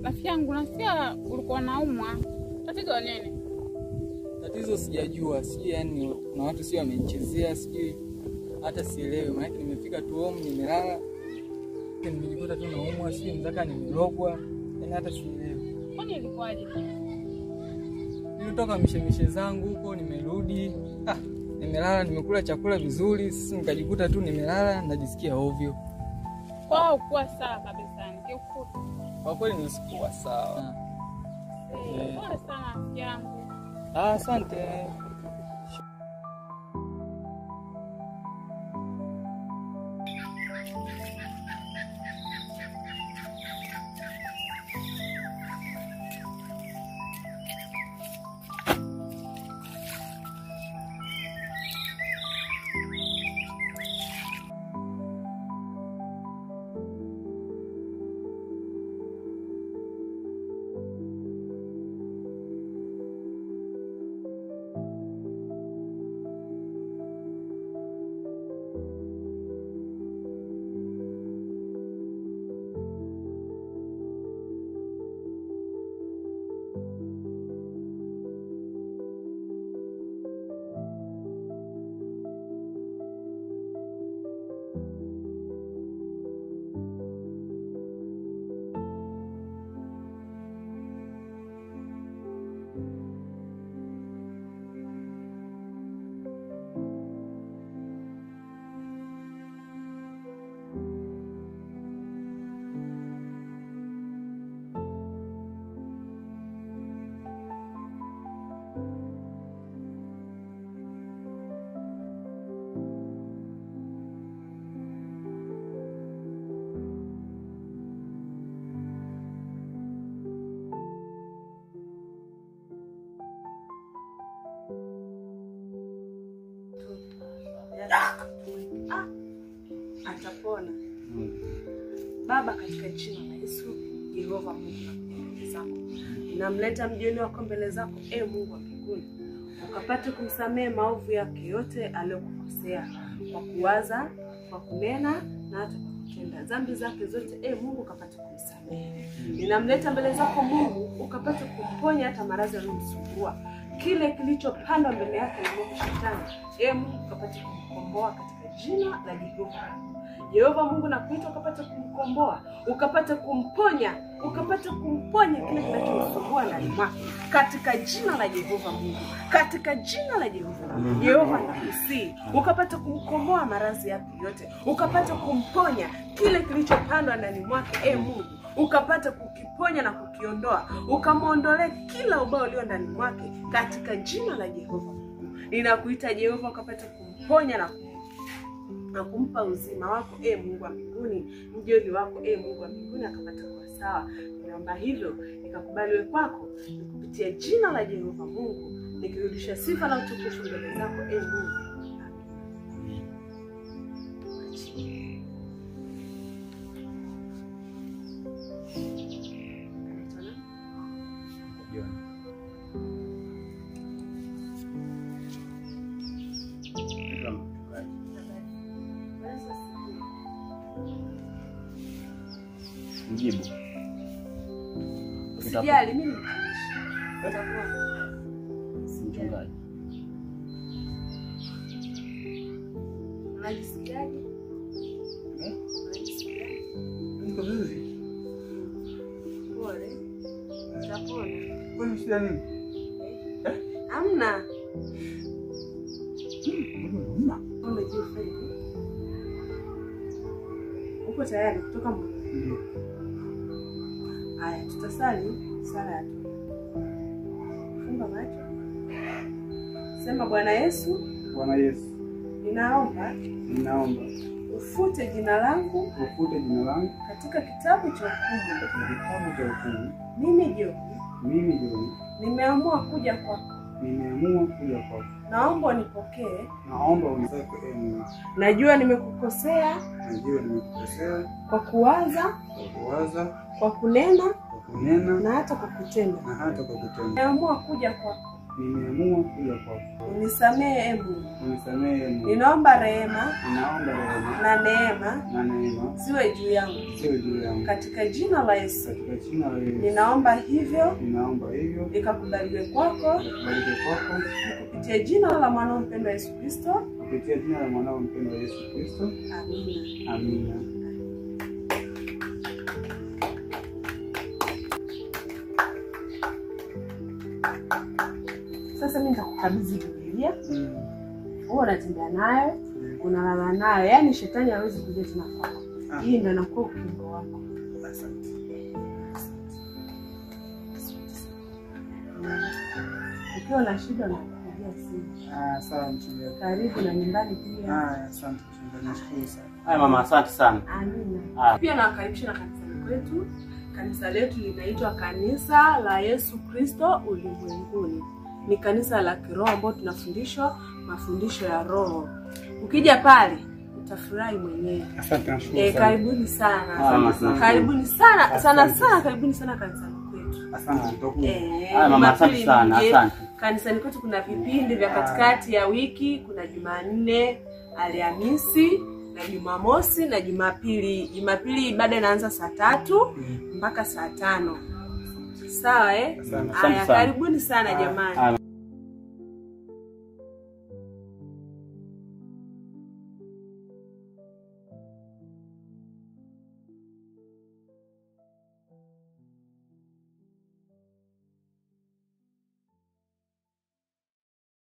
Rafiki yangu, nasikia ulikuwa unaumwa. Tatizo nini? Tatizo sijajua, sijui yani kuna watu sio wamenichezea, sijui hata sielewi. Maana nimefika tu home nimelala. Nimejikuta tu naumwa, sijui mzaka nimerogwa. Yani hata sielewi. Kwani ilikuwaje? Nilitoka mishemishe zangu huko, nimerudi. Nimelala, nimekula chakula vizuri, sisi nikajikuta tu nimelala, najisikia ovyo. Kwa kuwa sawa kabisa, nikikuta. Kwa kweli nisikuwa sawa. Pole sana rafiki yangu. Asante. Atapona. Baba, katika jina la Yesu, Yehova Mungu mbele zako. Namleta mjoli wako mbele zako, Mungu wa mbinguni. Ukapate kumsamehe maovu yake yote aliyokukosea, kwa kuwaza, kwa kunena na hata kwa kutenda. Dhambi zake zote, Mungu ukapate kumsamehe. Ninamleta mbele zako Mungu, ukapate kumponya hata maradhi yanayomsumbua. Kile kilichopandwa mbele yake na Mungu Shetani, Mungu ukapate kumkomboa katika jina la Yehova. Yehova Mungu nakuita ukapate kumkomboa, ukapate kumponya, ukapate kumponya kile kinachomsumbua ndani mwake katika jina la Yehova Mungu, katika jina la Yehova. Yehova nakusihi ukapate kumkomboa maradhi yake yote, ukapate kumponya kile kilichopandwa ndani mwake, Mungu ukapate kukiponya na kukiondoa, ukamuondolee kila ubao ulio ndani mwake katika jina la Yehova Mungu. Ninakuita Yehova ukapate kumponya na kumpa uzima wako, Mungu wa mbinguni, mjoli wako, Mungu wa mbinguni akapata kuwa sawa. Ninaomba hivyo nikakubaliwe kwako kupitia jina la Yehova Mungu, nikirudisha sifa na utukufu mbele zako, Mungu. Mjibu. Usijali mimi. Si mchungaji. Unajisikiaje? Unajisikiaje? Niko vizuri. Pole. Utapona. Kwani shida nini? Hamna. Hamna. Umejifunza. Uko tayari kutoka mbele? Haya, tutasali sala ya toba. Funga macho. Sema, Bwana Yesu. Bwana Yesu. Ninaomba ufute jina langu katika kitabu cha hukumu. Mimi Joni nimeamua kuja kwako. Naomba unipokee. Najua nimekukosea. Kwa kuwaza, kwa kunena na hata kwa kutenda. Nimeamua kuja kwako. nimeamua kuja kwako. Unisamehe Mungu. Unisamehe Mungu. Ninaomba rehema na neema ziwe juu yangu. Katika jina la Yesu. Ninaomba hivyo. Nikakubaliwe kwako. Kupitia jina la mwanao mpendwa Yesu Kristo. Amina. Amina. Sasa mimi nitakukabidhi Biblia. Wewe unatembea nayo, unalala nayo. Yaani shetani hawezi kuja tena kwako. Hii ndio inakuwa ukingo wako. Asante. Ukiwa na shida unakupigia simu. Sawa mchungaji. Karibu na nyumbani pia. Asante mchungaji. Nashukuru sana. Haya mama, asante sana. Amina. Pia nawakaribisha na kanisa letu. Kanisa letu linaitwa Kanisa la Yesu Kristo Ulimwenguni. Ni kanisa la kiroho ambao tunafundishwa mafundisho ya roho. Ukija pale utafurahi mwenyewe. Asante nashukuru sana. Karibuni sana. Karibuni sana. Sana karibuni sana kanisa letu. Asante nitoku. Mama, asante sana. Asante. Kanisani kwetu kuna vipindi vya katikati ya wiki, kuna Jumanne, Alhamisi na Jumamosi na Jumapili. Jumapili ibada inaanza saa 3 mpaka saa 5. Sawa Asante sana. Karibuni sana jamani.